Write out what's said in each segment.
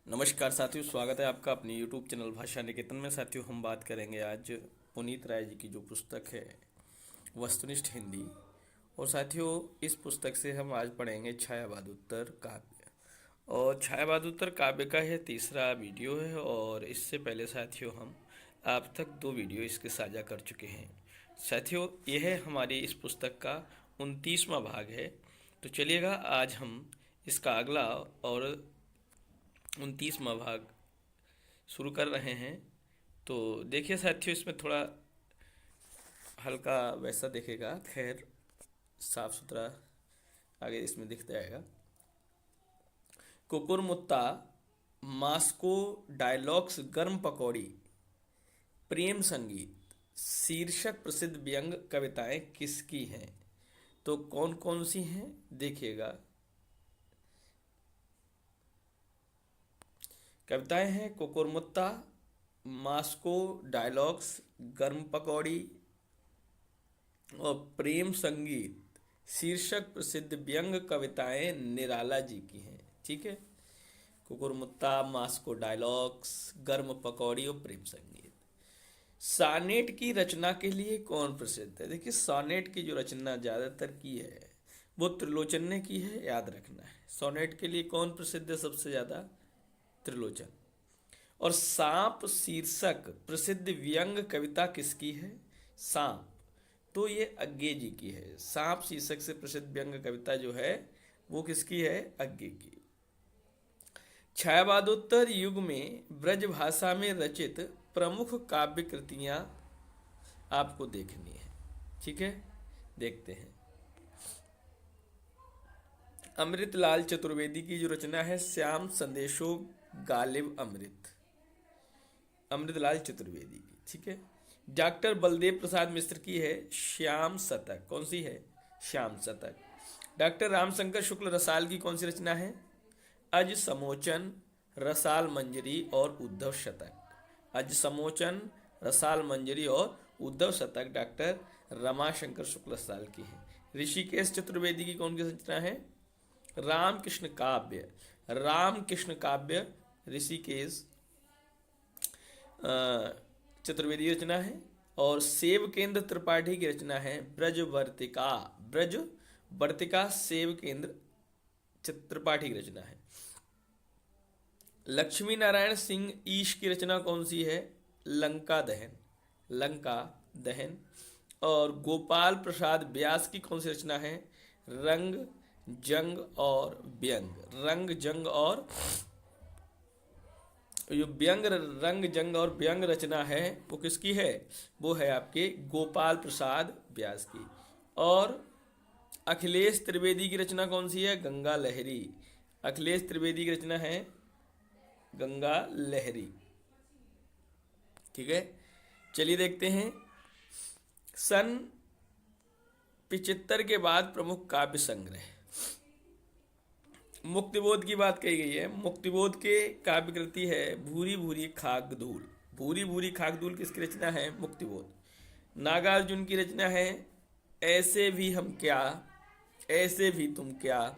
नमस्कार साथियों, स्वागत है आपका अपने YouTube चैनल भाषा निकेतन में। साथियों, हम बात करेंगे आज पुनीत राय जी की जो पुस्तक है वस्तुनिष्ठ हिंदी। और साथियों, इस पुस्तक से हम आज पढ़ेंगे छायावादोत्तर काव्य। और छायावादोत्तर काव्य का यह तीसरा वीडियो है। और इससे पहले साथियों, हम आप तक 2 वीडियो इसके साझा कर चुके हैं। साथियों, यह हमारी इस पुस्तक का 29वां भाग है। तो चलिएगा, आज हम इसका अगला और 29वां भाग शुरू कर रहे हैं। तो देखिए साथियों, इसमें थोड़ा हल्का वैसा दिखेगा, खैर साफ सुथरा आगे इसमें दिख जाएगा। कुकुरमुत्ता, मास्को डायलॉग्स, गर्म पकौड़ी, प्रेम संगीत शीर्षक प्रसिद्ध व्यंग कविताएं किसकी हैं? तो कौन कौन सी हैं देखिएगा। कविताएं हैं कुकुरमुत्ता, मास्को डायलॉग्स, गर्म पकौड़ी और प्रेम संगीत शीर्षक प्रसिद्ध व्यंग कविताएं निराला जी की हैं। ठीक है, कुकुरमुत्ता, मास्को डायलॉग्स, गर्म पकौड़ी और प्रेम संगीत। सानेट की रचना के लिए कौन प्रसिद्ध है? देखिए, सोनेट की जो रचना ज़्यादातर की है वो त्रिलोचन ने की है, याद रखना है। सोनेट के लिए कौन प्रसिद्ध है सबसे ज़्यादा? त्रिलोचन। और सांप शीर्षक प्रसिद्ध व्यंग कविता किसकी है? सांप, तो ये अज्ञे जी की है। सांप शीर्षक से प्रसिद्ध व्यंग कविता जो है वो किसकी है? अज्ञे की। छायावादोत्तर युग में ब्रज भाषा में रचित प्रमुख काव्य कृतियां आपको देखनी है। ठीक है, देखते हैं। अमृतलाल चतुर्वेदी की जो रचना है श्याम संदेशो गालिब अमृत, अमृतलाल चतुर्वेदी की। ठीक है। डॉक्टर बलदेव प्रसाद मिश्र की है श्याम शतक। कौन सी है? श्याम शतक। डॉक्टर रामशंकर शुक्ल रसाल की कौन सी रचना है? अज समोचन, रसाल मंजरी और उद्धव शतक। अज समोचन, रसाल मंजरी और उद्धव शतक डॉक्टर रमाशंकर शुक्ल रसाल की है। ऋषिकेश चतुर्वेदी की कौन सी रचना है? रामकृष्ण काव्य, रामकृष्ण काव्य ऋषिकेश चतुर्वेदी रचना है। और सेवकेंद्र त्रिपाठी की रचना है ब्रजवर्तिका, ब्रजवर्तिका सेवकेंद्र त्रिपाठी की रचना है। लक्ष्मी नारायण सिंह ईश की रचना कौन सी है? लंका दहन, लंका दहन। और गोपाल प्रसाद व्यास की कौन सी रचना है? रंग जंग और व्यंग, रंग जंग और जो व्यंग, रंग जंग और व्यंग रचना है वो किसकी है? वो है आपके गोपाल प्रसाद व्यास की। और अखिलेश त्रिवेदी की रचना कौन सी है? गंगा लहरी। अखिलेश त्रिवेदी की रचना है गंगा लहरी। ठीक है, चलिए देखते हैं। सन 75 के बाद प्रमुख काव्य संग्रह। मुक्तिबोध की बात कही गई है। मुक्तिबोध के काव्य कृति है भूरी भूरी खाक धूल। भूरी भूरी खाक धूल किसकी रचना है? मुक्तिबोध। नागार्जुन की रचना है ऐसे भी हम क्या, ऐसे भी तुम क्या,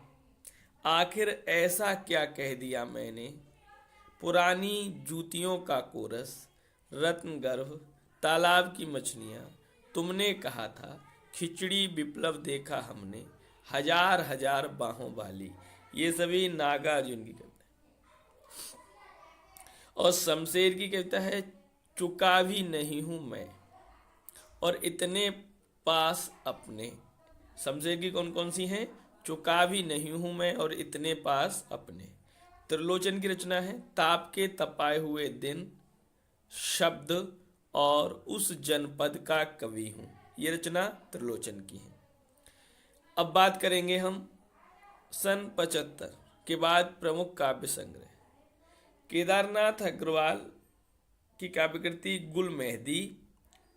आखिर ऐसा क्या कह दिया मैंने, पुरानी जूतियों का कोरस, रत्न गर्भ, तालाब की मछलियाँ, तुमने कहा था, खिचड़ी विप्लव देखा हमने, हजार हजार बाहों वाली। ये सभी नागार्जुन की कविता है। और शमशेर की कविता है चुका भी नहीं हूं मैं और इतने पास अपने। शमशेर की कौन कौन सी हैं? चुका भी नहीं हूं मैं और इतने पास अपने। त्रिलोचन की रचना है ताप के तपाए हुए दिन, शब्द और उस जनपद का कवि हूं। ये रचना त्रिलोचन की है। अब बात करेंगे हम सन 75 के बाद प्रमुख काव्य संग्रह। केदारनाथ अग्रवाल की काव्यकृति गुल मेहदी,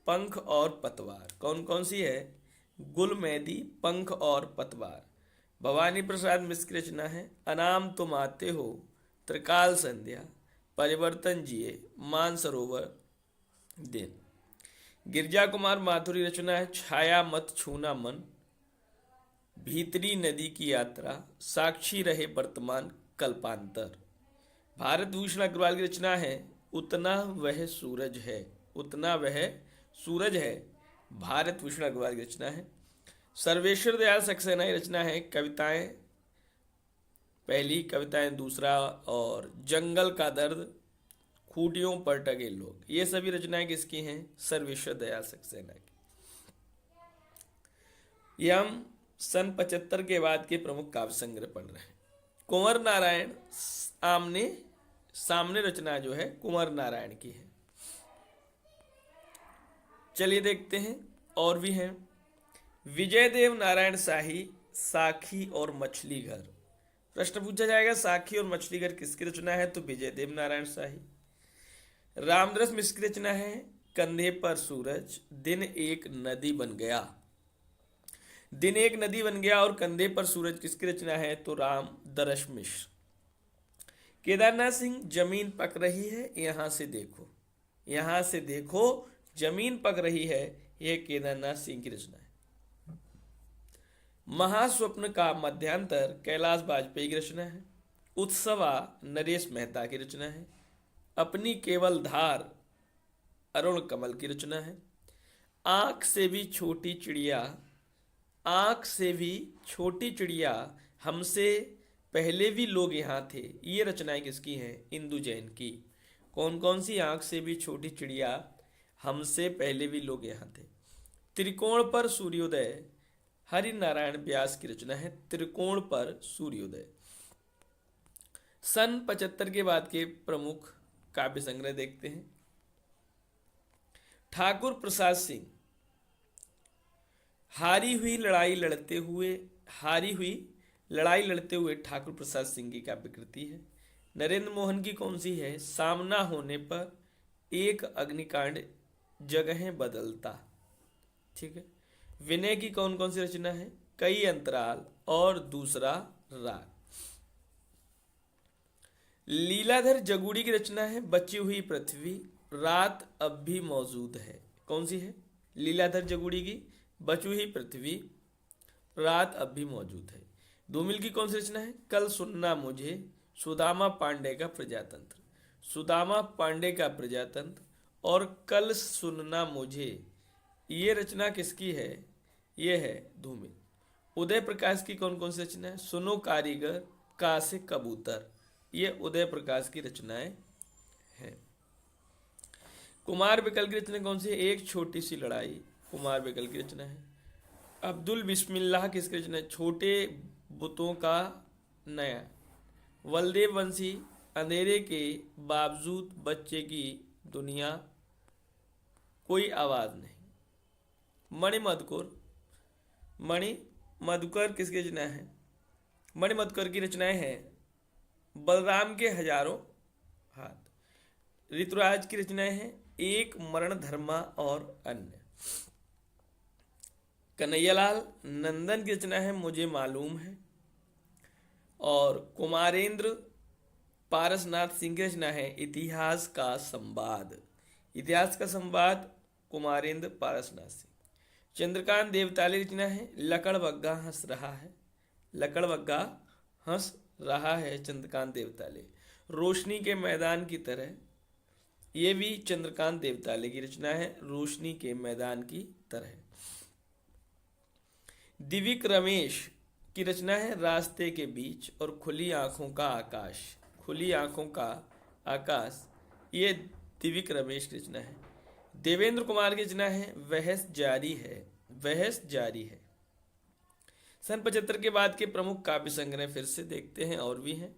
पंख और पतवार। कौन कौन सी है? गुल मेहदी, पंख और पतवार। भवानी प्रसाद मिश्र की रचना है अनाम तुम आते हो, त्रिकाल संध्या, परिवर्तन जिए, मानसरोवर दिन। गिरजा कुमार माथुरी रचना है छाया मत छूना मन, भीतरी नदी की यात्रा, साक्षी रहे वर्तमान कल्पांतर। भारत भूषण अग्रवाल की रचना है उतना वह सूरज है। उतना वह सूरज है, भारत भूषण अग्रवाल की रचना है। सर्वेश्वर दयाल सक्सेना की रचना है कविताएं, पहली कविताएं दूसरा और जंगल का दर्द, खूटियों पर टगे लोग, ये सभी रचनाएं किसकी हैं? सर्वेश्वर दयाल सक्सेना की। ये हम सन 75 के बाद के प्रमुख काव्य संग्रह पढ़ रहे हैं। कुंवर नारायण आमने सामने रचना जो है कुंवर नारायण की है। चलिए देखते हैं और भी हैं। विजयदेव नारायण शाही, साखी और मछली घर। प्रश्न पूछा जाएगा साखी और मछली घर किसकी रचना है? तो विजयदेव नारायण शाही। रामदास मिश्र की रचना है कंधे पर सूरज, दिन एक नदी बन गया। दिन एक नदी बन गया और कंधे पर सूरज किसकी रचना है? तो रामदास मिश्र। केदारनाथ सिंह जमीन पक रही है यहां से देखो, यहां से देखो जमीन पक रही है, यह केदारनाथ सिंह की रचना है। महास्वप्न का मध्यांतर कैलाश वाजपेयी की रचना है। उत्सवा नरेश मेहता की रचना है। अपनी केवल धार अरुण कमल की रचना है। आंख से भी छोटी चिड़िया, आंख से भी छोटी चिड़िया, हमसे पहले भी लोग यहाँ थे, ये रचनाएं किसकी हैं? इंदु जैन की। कौन कौन सी? आंख से भी छोटी चिड़िया, हमसे पहले भी लोग यहाँ थे। त्रिकोण पर सूर्योदय हरि नारायण व्यास की रचना है। त्रिकोण पर सूर्योदय। सन 75 के बाद के प्रमुख काव्य संग्रह देखते हैं। ठाकुर प्रसाद सिंह, हारी हुई लड़ाई लड़ते हुए, हारी हुई लड़ाई लड़ते हुए ठाकुर प्रसाद सिंह की काव्य कृति है। नरेंद्र मोहन की कौन सी है? सामना होने पर एक अग्निकांड जगहें बदलता। ठीक है। विनय की कौन कौन सी रचना है? कई अंतराल और दूसरा राग। लीलाधर जगूड़ी की रचना है बची हुई पृथ्वी, रात अब भी मौजूद है। कौन सी है? लीलाधर जगूड़ी की बची हुई पृथ्वी, रात अब भी मौजूद है। धूमिल की कौन सी रचना है? कल सुनना मुझे, सुदामा पांडे का प्रजातंत्र। सुदामा पांडे का प्रजातंत्र और कल सुनना मुझे, ये रचना किसकी है? ये है धूमिल। उदय प्रकाश की कौन कौन सी रचना है? सुनो कारीगर, का से कबूतर, ये उदय प्रकाश की रचनाएं हैं। कुमार विकल की रचना कौन सी है? एक छोटी सी लड़ाई, कुमार विकल की रचना है। अब्दुल बिस्मिल्लाह किसकी रचना है? छोटे बुतों का नया। बलदेव वंशी, अंधेरे के बावजूद बच्चे की दुनिया, कोई आवाज नहीं। मणिमधुकर, मणिमधुकर किसकी रचना है? मणिमधुकर की रचनाएं हैं बलराम के हजारों हाथ। ऋतुराज की रचनाएं हैं एक मरण धर्मा और अन्य। कन्हैयालाल नंदन की रचना है मुझे मालूम है। और कुमारेंद्र पारसनाथ सिंह की रचना है इतिहास का संवाद। इतिहास का संवाद कुमारेंद्र पारसनाथ सिंह। चंद्रकांत देवताले की रचना है लकड़बग्गा हंस रहा है। लकड़बग्गा हंस रहा है, चंद्रकांत देवताले। रोशनी के मैदान की तरह, ये भी चंद्रकांत देवताले की रचना है, रोशनी के मैदान की तरह। दिविक रमेश की रचना है रास्ते के बीच और खुली आंखों का आकाश। खुली आंखों का आकाश, ये दिविक रमेश की रचना है। देवेंद्र कुमार की रचना है बहस जारी है। बहस जारी है। सन 75 के बाद के प्रमुख काव्य संग्रह फिर से देखते हैं और भी हैं।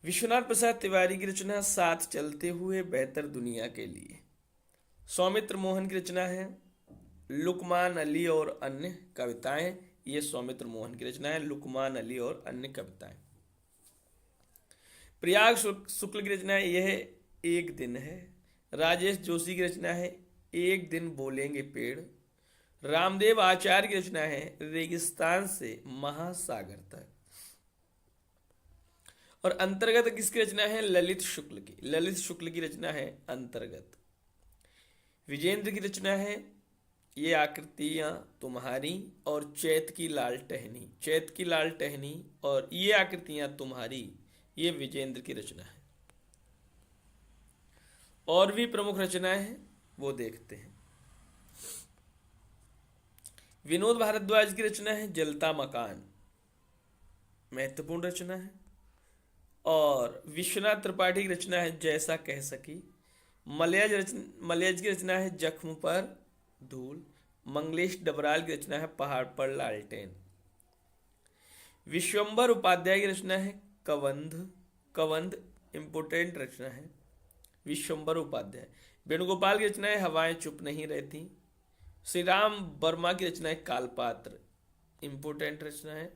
विश्वनाथ प्रसाद तिवारी की रचना साथ चलते हुए बेहतर दुनिया के लिए। सौमित्र मोहन की रचना है लुकमान अली और अन्य कविताएं। ये सौमित्र मोहन की रचना है लुकमान अली और अन्य कविताएं। प्रयाग शुक्ल की रचना है यह एक दिन है। राजेश जोशी की रचना है एक दिन बोलेंगे पेड़। रामदेव आचार्य की रचना है रेगिस्तान से महासागर तक। और अंतर्गत किसकी रचना है? ललित शुक्ल की। ललित शुक्ल की रचना है अंतर्गत। विजेंद्र की रचना है ये आकृतियां तुम्हारी और चैत की लाल टहनी, चैत की लाल टहनी और ये आकृतियां तुम्हारी, ये विजेंद्र की रचना है। और भी प्रमुख रचनाएं हैं वो देखते हैं। विनोद भारद्वाज की रचना है जलता मकान, महत्वपूर्ण रचना है। और विश्वनाथ त्रिपाठी की रचना है जैसा कह सकी। मलयज की रचना है जख्म पर धूल। मंगलेश डबराल की रचना है पहाड़ पर लालटेन। विश्वंभर उपाध्याय की रचना है कबंध, कबंध इंपोर्टेंट रचना है, विश्वंभर उपाध्याय। वेणुगोपाल की रचना है हवाएं चुप नहीं रहती। श्री राम वर्मा की रचना है कालपात्र, इंपोर्टेंट रचना है,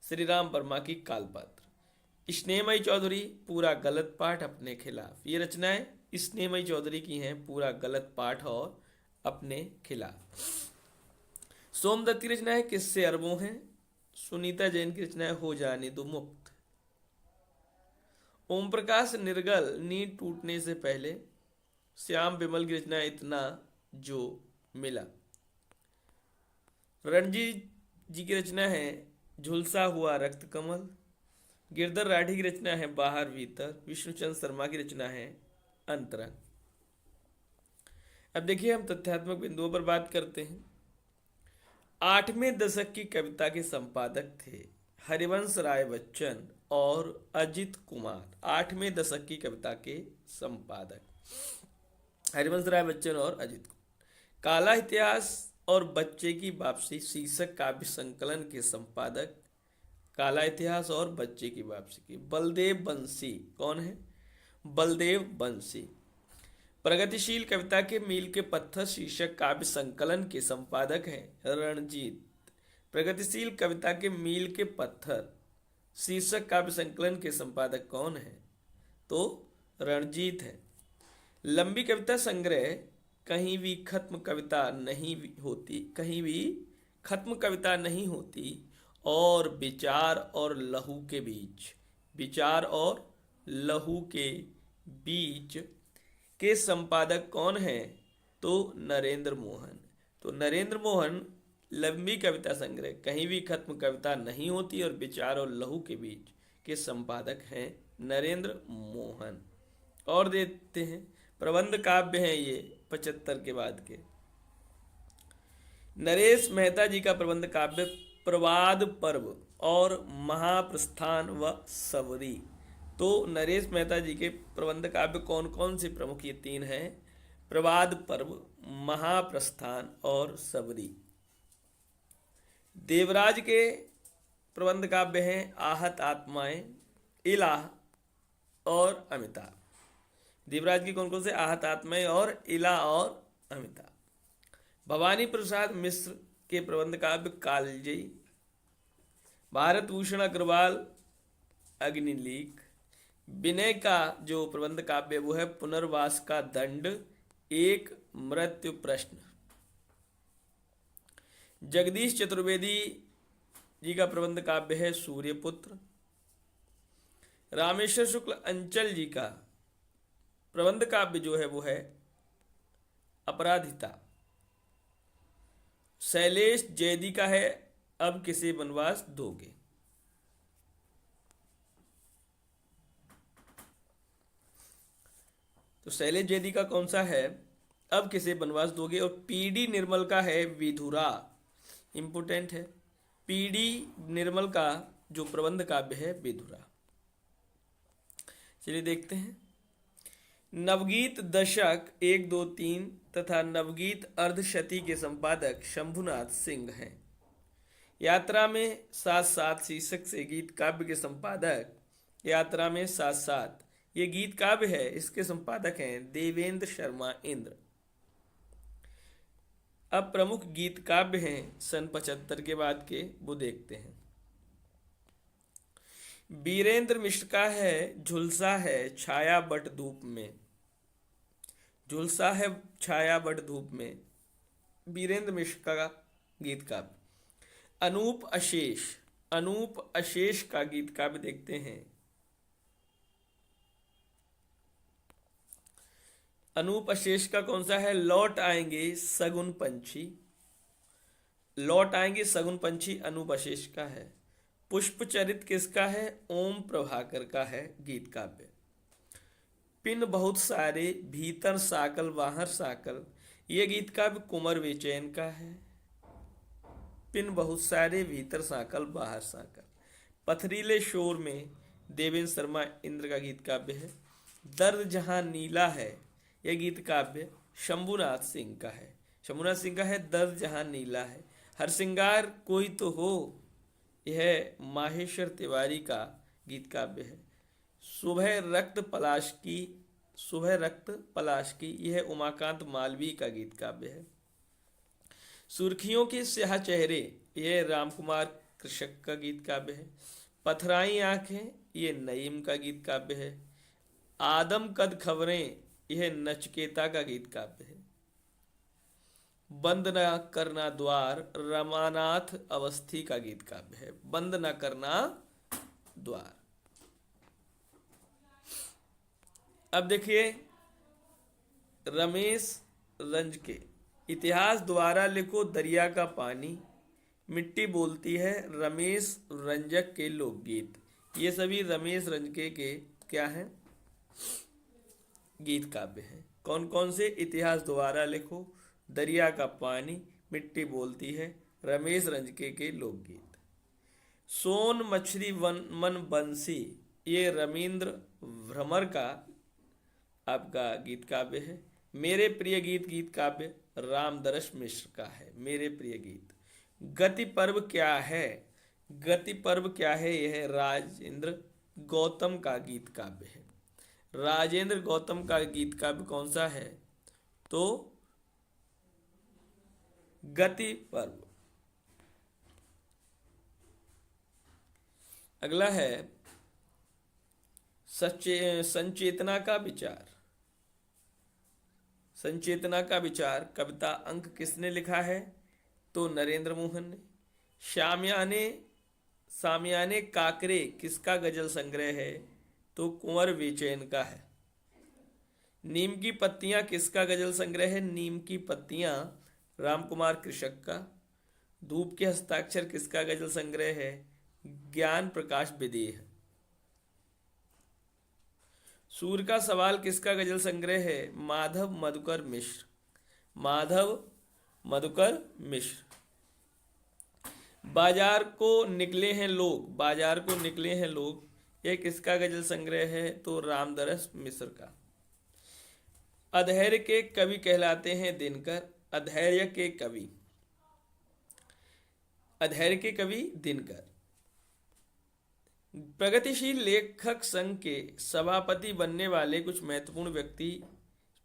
श्री राम वर्मा की कालपात्र। स्नेहमयी चौधरी पूरा गलत पाठ अपने खिलाफ, ये रचनाएं स्नेहमयी चौधरी की हैं, पूरा गलत पाठ और अपने खिलाफ। सोमदत्त की रचना है किससे अरबों हैं। सुनीता जैन की रचना है हो जाने दो मुक्त। ओम प्रकाश निर्गल नींद टूटने से पहले। श्याम बिमल की रचना है इतना जो मिला। रणजीत जी की रचना है झुलसा हुआ रक्त कमल। गिरधर राठी की रचना है बाहर भीतर। विष्णुचंद्र शर्मा की रचना है अंतरंग। अब देखिए हम तथ्यात्मक बिंदुओं पर बात करते हैं। 8वें दशक की कविता के संपादक थे हरिवंश राय बच्चन और अजित कुमार। 8वें दशक की कविता के संपादक हरिवंश राय बच्चन और अजित कुमार। काला इतिहास और बच्चे की वापसी शीर्षक काव्य संकलन के संपादक काला इतिहास और बच्चे की वापसी की बलदेव बंसी। कौन है? बलदेव बंसी। प्रगतिशील कविता के मील के पत्थर शीर्षक काव्य संकलन के संपादक हैं रणजीत। प्रगतिशील कविता के मील के पत्थर शीर्षक काव्य संकलन के संपादक कौन है? तो रणजीत है। लंबी कविता संग्रह कहीं भी खत्म कविता नहीं होती, कहीं भी खत्म कविता नहीं होती और विचार और लहू के बीच, विचार और लहू के बीच के संपादक कौन है? तो नरेंद्र मोहन। तो नरेंद्र मोहन लंबी कविता संग्रह कहीं भी खत्म कविता नहीं होती और विचार और लहू के बीच के संपादक हैं नरेंद्र मोहन। और देखते हैं प्रबंध काव्य हैं ये 75 के बाद के। नरेश मेहता जी का प्रबंध काव्य प्रवाद पर्व और महाप्रस्थान व सबरी। तो नरेश मेहता जी के प्रबंध काव्य कौन कौन से प्रमुख? ये 3 हैं, प्रवाद पर्व, महाप्रस्थान और सबरी। देवराज के प्रबंध काव्य हैं आहत आत्माएं, इलाह और अमिता। देवराज की कौन कौन से? आहत आत्माएं और इला और अमिता। भवानी प्रसाद मिश्र के प्रबंध काव्य कालजयी। भारत भूषण अग्रवाल अग्निलीक। विनय का जो प्रबंध काव्य वो है पुनर्वास का दंड, एक मृत्यु प्रश्न। जगदीश चतुर्वेदी जी का प्रबंध काव्य है सूर्यपुत्र। रामेश्वर शुक्ल अंचल जी का प्रबंध काव्य जो है वो है अपराधिता। शैलेश जैदी का है अब किसे वनवास दोगे। तो शैलेश जैदी का कौन सा है? अब किसे वनवास दोगे। और पीडी निर्मल का है विधुरा, इंपोर्टेंट है। पीडी निर्मल का जो प्रबंध काव्य है विधुरा। चलिए देखते हैं। नवगीत दशक 1, 2, 3 तथा नवगीत अर्धशती के संपादक शंभुनाथ सिंह हैं। यात्रा में साथ साथ शीर्षक से गीत काव्य के संपादक यात्रा में साथ साथ ये गीत काव्य है, इसके संपादक हैं देवेंद्र शर्मा इंद्र। अब प्रमुख गीत काव्य हैं सन 75 के बाद के, वो देखते हैं। वीरेंद्र मिश्र का है झुलसा है छाया बट धूप में। झुलसा है छाया बट धूप में, वीरेंद्र मिश्र का गीत काव्य। अनूप अशेष, अनूप अशेष का गीत काव्य देखते हैं। अनूप अशेष का कौन सा है? लौट आएंगे सगुन पंछी। लौट आएंगे सगुन पंछी अनूप अशेष का है। पुष्प चरित किसका है? ओम प्रभाकर का है गीत काव्य। पिन बहुत सारे भीतर साकल बाहर साकल, ये गीत काव्य कुंवर बेचैन का है। पिन बहुत सारे भीतर साकल बाहर साकल, पथरीले शोर में देवेंद्र शर्मा इंद्र का गीत काव्य है। दर्द जहां नीला है, यह गीत काव्य शंभुनाथ सिंह का है। शंभुनाथ सिंह का है दर्द जहां नीला है। हरसिंगार कोई तो हो, यह माहेश्वर तिवारी का गीत काव्य है। सुबह रक्त पलाश की, सुबह रक्त पलाश की, यह उमाकांत मालवीय का गीत काव्य है। सुर्खियों के स्याह चेहरे, यह रामकुमार कृषक का गीत काव्य है। पथराई आंखें, यह नईम का गीत काव्य है। आदम कद खबरें, यह नचकेता का गीत काव्य है। बंद न करना द्वार, रमानाथ अवस्थी का गीत काव्य है। बंद न करना द्वार। अब देखिए रमेश रंज के, इतिहास द्वारा लिखो दरिया का पानी, मिट्टी बोलती है, रमेश रंजक के लोकगीत। ये सभी रमेश रंजके के क्या हैं? गीत काव्य हैं। कौन कौन से? इतिहास द्वारा लिखो, दरिया का पानी, मिट्टी बोलती है, रमेश रंजके के लोकगीत। सोन मछली वन मन बंसी, ये रविंद्र भ्रमर का आपका गीत काव्य है। मेरे प्रिय गीत गीत काव्य रामदरस मिश्र का है। मेरे प्रिय गीत। गति पर्व क्या है? गति पर्व क्या है? यह राजेंद्र गौतम का गीत काव्य है। राजेंद्र गौतम का गीत काव्य कौन सा है? तो गति पर्व। अगला है संचेतना का विचार। संचेतना का विचार कविता अंक किसने लिखा है? तो नरेंद्र मोहन ने। शामियाने सामियाने काकरे किसका गजल संग्रह है? तो कुंवर बेचैन का है। नीम की पत्तियां किसका गजल संग्रह है? नीम की पत्तियां रामकुमार कृषक का। धूप के हस्ताक्षर किसका गजल संग्रह है? ज्ञान प्रकाश विदेह। सूर्य का सवाल किसका गजल संग्रह है? माधव मधुकर मिश्र। माधव मधुकर मिश्र। बाजार को निकले हैं लोग, बाजार को निकले हैं लोग, यह किसका गजल संग्रह है? तो रामदरस मिश्र का। अधैर्य के कवि कहलाते हैं दिनकर। अधैर्य के कवि, अधैर्य के कवि दिनकर। प्रगतिशील लेखक संघ के सभापति बनने वाले कुछ महत्वपूर्ण व्यक्ति।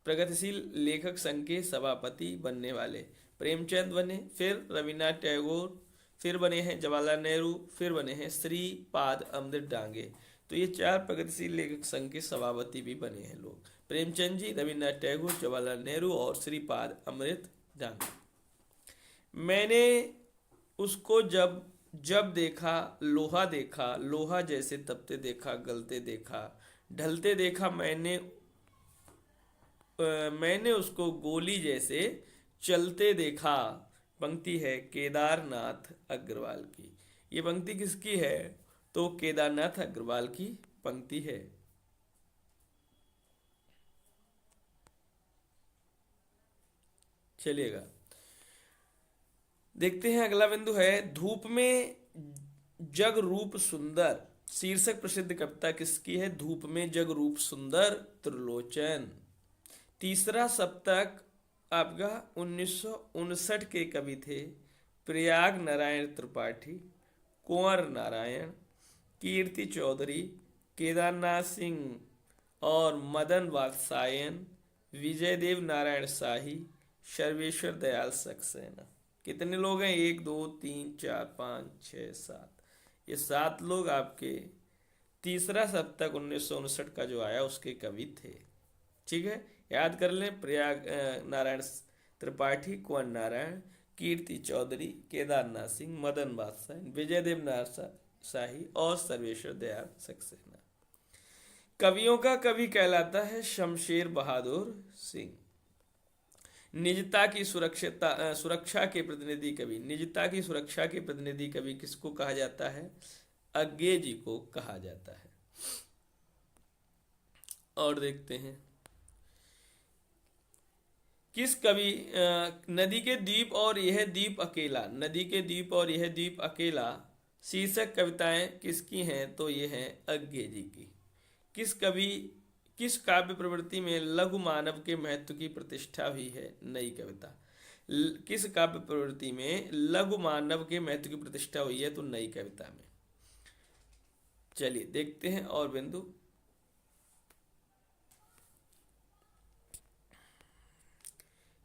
प्रगतिशील लेखक संघ के सभापति बनने वाले प्रेमचंद बने, फिर रविन्द्रनाथ टैगोर, फिर बने हैं जवाहरलाल नेहरू, फिर बने हैं श्रीपाद अमृत डांगे। तो ये चार प्रगतिशील लेखक संघ के सभापति भी बने हैं लोग। प्रेमचंद जी, रविन्द्रनाथ टैगोर, जवाहरलाल नेहरू और श्रीपाद अमृत डांगे। मैंने उसको जब जब देखा, लोहा देखा, लोहा जैसे तपते देखा, गलते देखा, ढलते देखा, मैंने उसको गोली जैसे चलते देखा। पंक्ति है केदारनाथ अग्रवाल की। ये पंक्ति किसकी है? तो केदारनाथ अग्रवाल की पंक्ति है। चलिएगा देखते हैं अगला बिंदु है धूप में जग रूप सुंदर। शीर्षक प्रसिद्ध कविता किसकी है? धूप में जग रूप सुंदर, त्रिलोचन। तीसरा सप्तक आपका 1959 के कवि थे प्रयाग नारायण त्रिपाठी, कुंवर नारायण, कीर्ति चौधरी, केदारनाथ सिंह और मदन वात्सायन, विजयदेव नारायण शाही, सर्वेश्वर दयाल सक्सेना। कितने लोग हैं? 1 2 3 4 5 6 7, ये 7 लोग आपके तीसरा सप्तक 1959 का जो आया उसके कवि थे। ठीक है, याद कर लें। प्रयाग नारायण त्रिपाठी, कुंवर नारायण, कीर्ति चौधरी, केदारनाथ सिंह, मदन वात्सायन, विजयदेव नारायण शाही और सर्वेश्वर दयाल सक्सेना। कवियों का कवि कहलाता है शमशेर बहादुर सिंह। निजता की सुरक्षा के प्रतिनिधि कवि, निजता की सुरक्षा के प्रतिनिधि कवि किसको कहा जाता है? अज्ञे जी को कहा जाता है। और देखते हैं किस कवि नदी के द्वीप और यह द्वीप अकेला, नदी के द्वीप और यह द्वीप अकेला शीर्षक कविताएं किसकी हैं? तो ये हैं अज्ञे जी की। किस कवि किस काव्य प्रवृत्ति में लघु मानव के महत्व की प्रतिष्ठा हुई है? नई कविता। किस काव्य प्रवृत्ति में लघु मानव के महत्व की प्रतिष्ठा हुई है? तो नई कविता में। चलिए देखते हैं और बिंदु।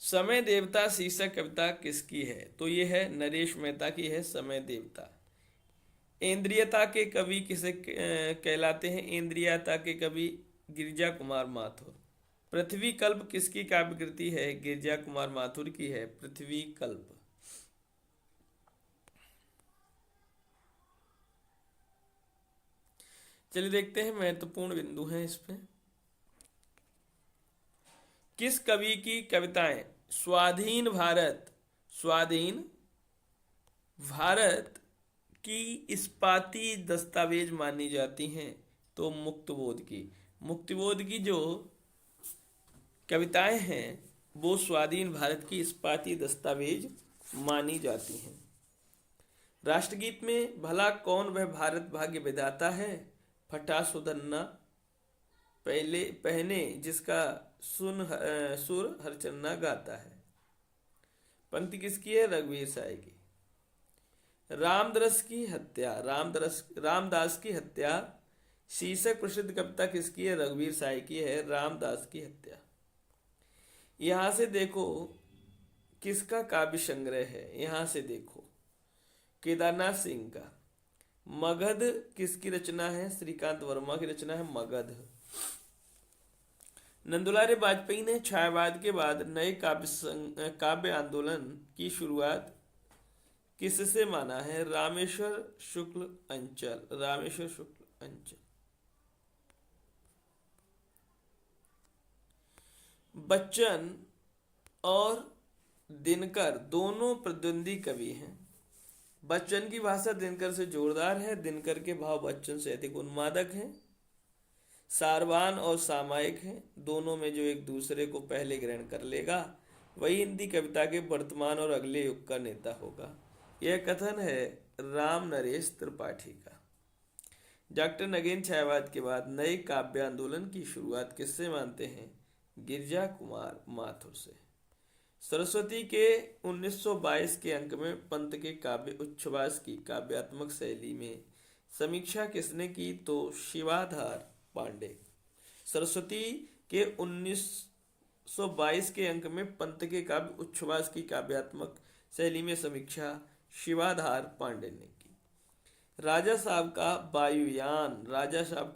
समय देवता शीर्षक कविता किसकी है? तो ये है नरेश मेहता की है समय देवता। इंद्रियता के कवि किसे कहलाते हैं? इंद्रियता के कवि गिरिजा कुमार माथुर। पृथ्वी कल्प किसकी काव्य कृति है? गिरिजा कुमार माथुर की है पृथ्वी कल्प। चलिए देखते हैं महत्वपूर्ण बिंदु हैं इस पे। किस कवि की कविताएं स्वाधीन भारत की इस्पाती दस्तावेज मानी जाती हैं? तो मुक्तिबोध की जो कविताएं हैं वो स्वाधीन भारत की इस्पाती दस्तावेज मानी जाती हैं। राष्ट्रगीत में भला कौन वह भारत भाग्य विधाता है? फटा सुधन्ना पहले पहने जिसका सुर हरचन्ना गाता है। पंक्ति किसकी है? रघुवीर साय की। रामदास की हत्या शीर्षक प्रसिद्ध कविता किसकी है? रघुवीर साय की है रामदास की हत्या। यहां से देखो किसका काव्य संग्रह है? यहां से देखो केदारनाथ सिंह का। मगध किसकी रचना है? श्रीकांत वर्मा की रचना है मगध। नंदुलारे वाजपेयी ने छायावाद के बाद नए काव्य आंदोलन की शुरुआत किससे माना है? रामेश्वर शुक्ल अंचल। बच्चन और दिनकर दोनों प्रतिद्वंदी कवि हैं। बच्चन की भाषा दिनकर से जोरदार है, दिनकर के भाव बच्चन से अधिक उन्मादक हैं। सारवान और सामायिक हैं, दोनों में जो एक दूसरे को पहले ग्रहण कर लेगा वही हिंदी कविता के वर्तमान और अगले युग का नेता होगा। यह कथन है राम नरेश त्रिपाठी का। डॉक्टर नगेन छायावाद के बाद नए काव्य आंदोलन की शुरुआत किससे मानते हैं? गिरिजा कुमार माथुर से। सरस्वती के 1922 के अंक में पंत के काव्य उच्छ्वास की काव्यात्मक शैली में समीक्षा किसने की? तो शिवाधार पांडे। सरस्वती के 1922 के अंक में पंत के काव्य उच्छ्वास की काव्यात्मक शैली में समीक्षा शिवाधार पांडे ने की। राजा साहब का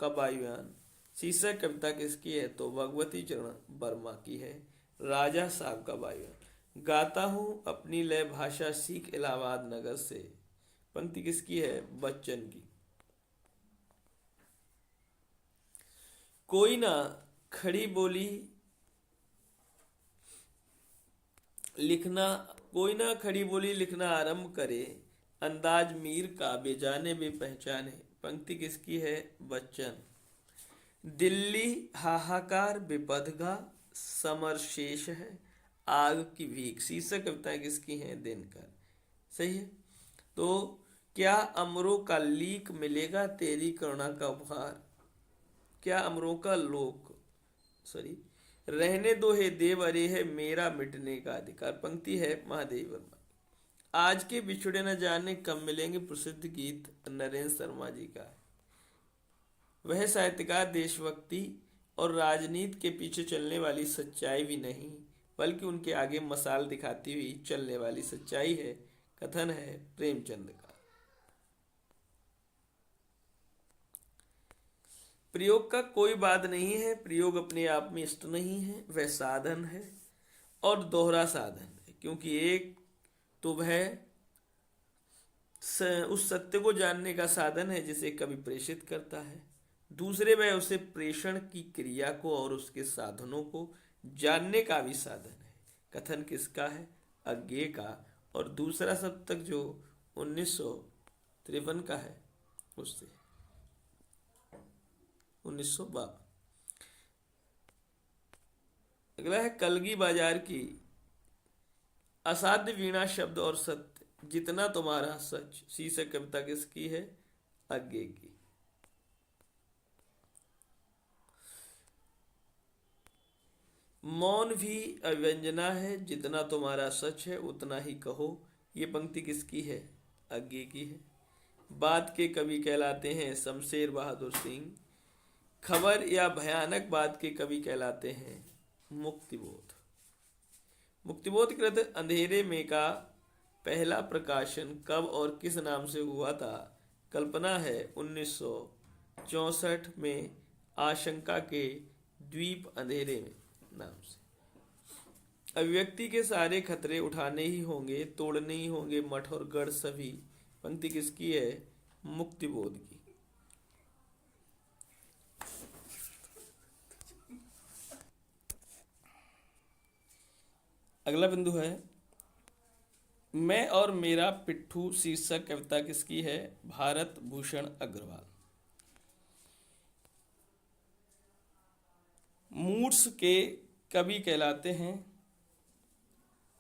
वायुयान शीर्षक कविता किसकी है? तो भगवती चरण वर्मा की है राजा साहब का वायुयान। गाता हूं अपनी लय भाषा सीख इलाहाबाद नगर से। पंक्ति किसकी है? बच्चन की। कोई ना खड़ी बोली लिखना आरंभ करे, अंदाज मीर का बेजाने बेपहचाने। पंक्ति किसकी है? बच्चन। दिल्ली हाहाकार विपदगा समर शेष है, आग की भीख शीर्षक कविताएं किसकी हैं? दिनकर। सही है। तो क्या अमरों का लीक मिलेगा तेरी करुणा का उपहार? क्या अमरों का रहने दो हे देव अरे है मेरा मिटने का अधिकार। पंक्ति है महादेव वर्मा। आज के बिछड़े न जाने कब मिलेंगे प्रसिद्ध गीत नरेंद्र शर्मा जी का। वह साहित्यकार देशभक्ति और राजनीति के पीछे चलने वाली सच्चाई भी नहीं बल्कि उनके आगे मसाल दिखाती हुई चलने वाली सच्चाई है। कथन है प्रेमचंद का। प्रयोग का कोई बाद नहीं है, प्रयोग अपने आप में इष्ट नहीं है, वह साधन है और दोहरा साधन है। क्योंकि एक तो वह उस सत्य को जानने का साधन है जिसे कवि प्रेषित करता है, दूसरे वह उसे प्रेषण की क्रिया को और उसके साधनों को जानने का भी साधन है। कथन किसका है? अज्ञेय का। और दूसरा सप्तक जो 1953 का है उससे 1952। अगला है कलगी बाजार की असाध्य वीणा शब्द और सत्य जितना तुम्हारा सच शीर्षक कविता किसकी है? अज्ञेय की। मौन भी अव्यंजना है जितना तुम्हारा सच है उतना ही कहो, ये पंक्ति किसकी है? अज्ञेय की है। बात के कवि कहलाते हैं शमशेर बहादुर सिंह। खबर या भयानक बात के कवि कहलाते हैं मुक्तिबोध। मुक्तिबोध कृत अंधेरे में का पहला प्रकाशन कब और किस नाम से हुआ था? कल्पना है 1964 में आशंका के द्वीप अंधेरे में नाम से। अभिव्यक्ति के सारे खतरे उठाने ही होंगे, तोड़ने ही होंगे मठ और गढ़ सभी, पंक्ति किसकी है? मुक्तिबोध की। अगला बिंदु है मैं और मेरा पिट्ठू शीर्षक कविता किसकी है? भारत भूषण अग्रवाल। मूड्स के कवि कहलाते हैं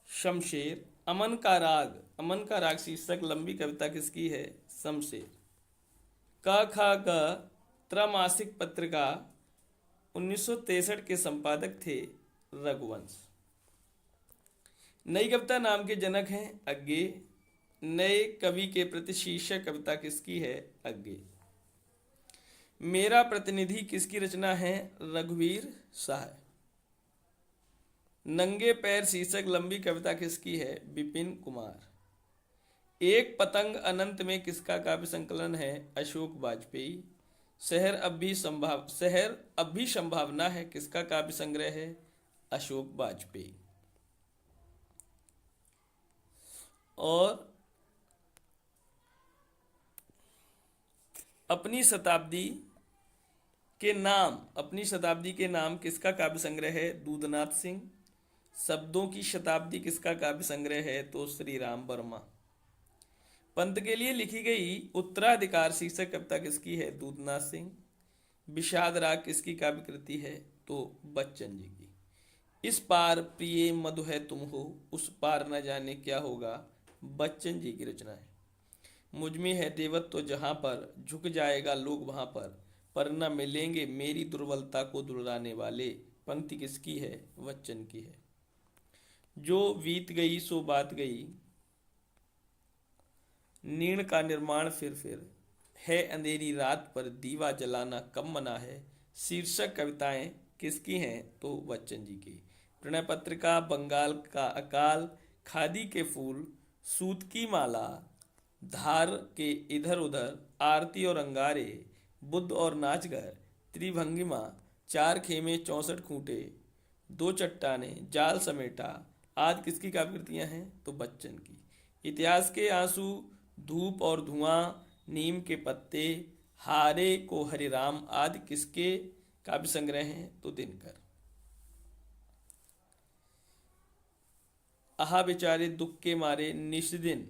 शमशेर। अमन का राग शीर्षक लंबी कविता किसकी है? शमशेर। क ख ग त्रैमासिक पत्रिका 1963 के संपादक थे रघुवंश। नई कविता नाम के जनक हैं अज्ञेय। नए कवि के प्रति शीर्षक कविता किसकी है? अज्ञेय। मेरा प्रतिनिधि किसकी रचना है? रघुवीर सहाय। नंगे पैर शीर्षक लंबी कविता किसकी है? विपिन कुमार। एक पतंग अनंत में किसका काव्य संकलन है? अशोक वाजपेयी। शहर अब भी संभावना है किसका काव्य संग्रह है? अशोक वाजपेयी। और अपनी शताब्दी के नाम किसका काव्य संग्रह है? दूधनाथ सिंह। शब्दों की शताब्दी किसका काव्य संग्रह है? तो श्री राम वर्मा। पंत के लिए लिखी गई उत्तराधिकार शीर्षक कविता किसकी है? दूधनाथ सिंह। विषाद राग किसकी काव्य कृति है? तो बच्चन जी की। इस पार प्रिय मधु है तुम हो, उस पार न जाने क्या होगा, बच्चन जी की रचना है। मुझ में है देवत्व तो जहां पर, झुक जाएगा लोग वहां पर न मिलेंगे मेरी दुर्बलता को दुलाने वाले, पंक्ति किसकी है? बच्चन की है। जो बीत गई सो बात गई, नीण का निर्माण फिर है अंधेरी रात पर दीवा जलाना कम मना है, शीर्षक कविताएं किसकी हैं? तो बच्चन जी की। प्रणय पत्रिका, बंगाल का अकाल, खादी के फूल, सूत की माला, धार के इधर उधर, आरती और अंगारे, बुद्ध और नाचगर, त्रिभंगिमा, चार खेमे 64 खूंटे, दो चट्टाने, जाल समेटा आदि किसकी काव्य कृतियां हैं? तो बच्चन की। इतिहास के आंसू, धूप और धुआं, नीम के पत्ते, हारे को हरिराम आदि किसके काव्य संग्रह हैं? तो दिनकर। आहा बेचारे दुख के मारे निष्दिन,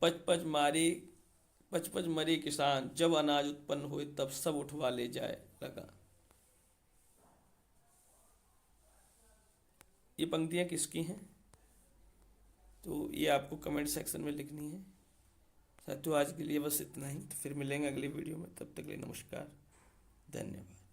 पच मरे किसान, जब अनाज उत्पन्न हुए तब सब उठवा ले जाए लगा। ये पंक्तियां किसकी हैं? तो ये आपको कमेंट सेक्शन में लिखनी है। साथियों आज के लिए बस इतना ही, तो फिर मिलेंगे अगली वीडियो में, तब तक के लिए नमस्कार, धन्यवाद।